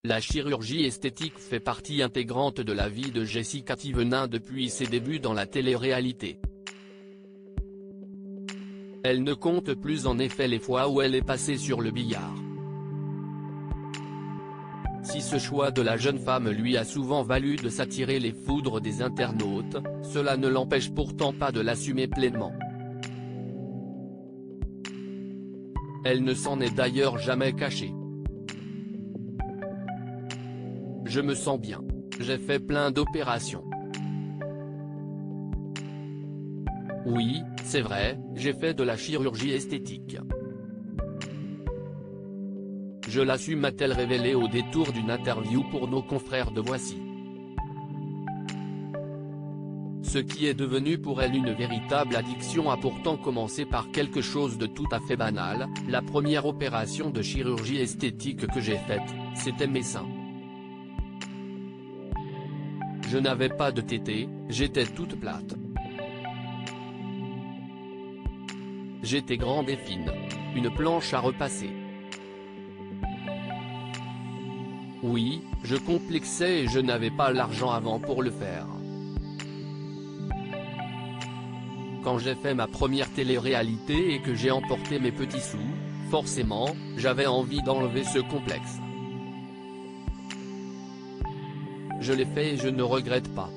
La chirurgie esthétique fait partie intégrante de la vie de Jessica Thivenin depuis ses débuts dans la télé-réalité. Elle ne compte plus en effet les fois où elle est passée sur le billard. Si ce choix de la jeune femme lui a souvent valu de s'attirer les foudres des internautes, cela ne l'empêche pourtant pas de l'assumer pleinement. Elle ne s'en est d'ailleurs jamais cachée. Je me sens bien. J'ai fait plein d'opérations. Oui, c'est vrai, j'ai fait de la chirurgie esthétique. Je l'assume, a-t-elle révélé au détour d'une interview pour nos confrères de Voici. Ce qui est devenu pour elle une véritable addiction a pourtant commencé par quelque chose de tout à fait banal. La première opération de chirurgie esthétique que j'ai faite, c'était mes seins. Je n'avais pas de tétée, j'étais toute plate. J'étais grande et fine. Une planche à repasser. Oui, je complexais et je n'avais pas l'argent avant pour le faire. Quand j'ai fait ma première télé-réalité et que j'ai emporté mes petits sous, forcément, j'avais envie d'enlever ce complexe. Je l'ai fait et je ne regrette pas.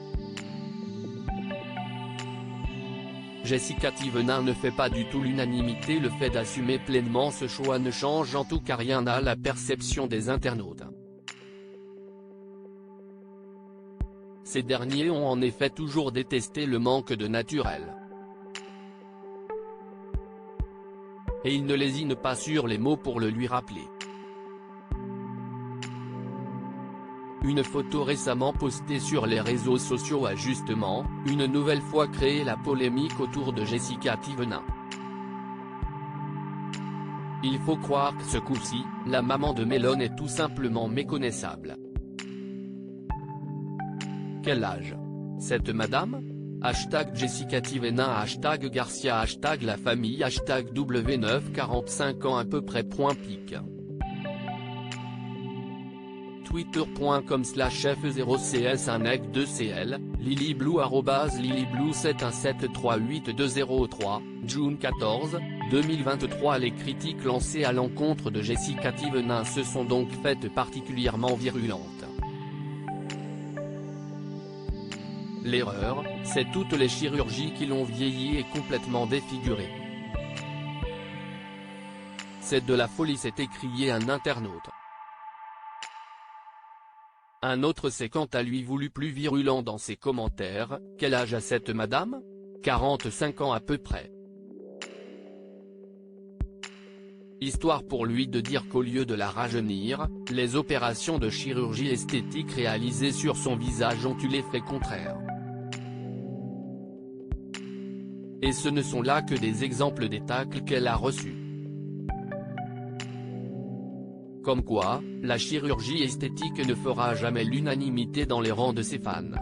Jessica Thivenin ne fait pas du tout l'unanimité. Le fait d'assumer pleinement ce choix ne change en tout cas rien à la perception des internautes. Ces derniers ont en effet toujours détesté le manque de naturel. Et ils ne lésinent pas sur les mots pour le lui rappeler. Une photo récemment postée sur les réseaux sociaux a justement, une nouvelle fois créé la polémique autour de Jessica Thivenin. Il faut croire que ce coup-ci, la maman de Mélone est tout simplement méconnaissable. Quel âge cette madame? Hashtag Jessica Thivenin, hashtag Garcia, hashtag la famille, hashtag W9, 45 ans à peu près. .pic. Twitter.com/f0cs1ec2cl, lilyblue @lilyblue71738203, June 14, 2023. Les critiques lancées à l'encontre de Jessica Thivenin se sont donc faites particulièrement virulentes. L'erreur, c'est toutes les chirurgies qui l'ont vieilli et complètement défiguré. C'est de la folie, s'est écrié un internaute. Un autre s'est quant à lui voulu plus virulent dans ses commentaires. Quel âge a cette madame? 45 ans à peu près. Histoire pour lui de dire qu'au lieu de la rajeunir, les opérations de chirurgie esthétique réalisées sur son visage ont eu l'effet contraire. Et ce ne sont là que des exemples des tacles qu'elle a reçus. Comme quoi, la chirurgie esthétique ne fera jamais l'unanimité dans les rangs de ses fans.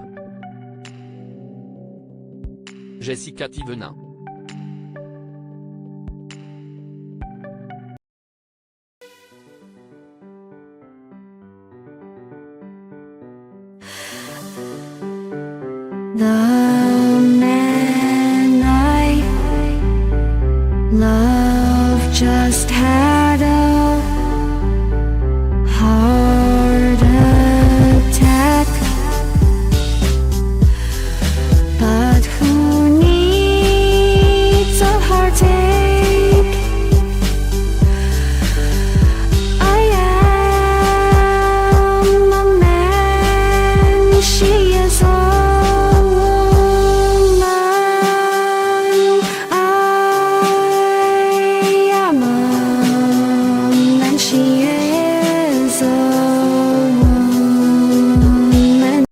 Jessica Thivenin. The man I love just had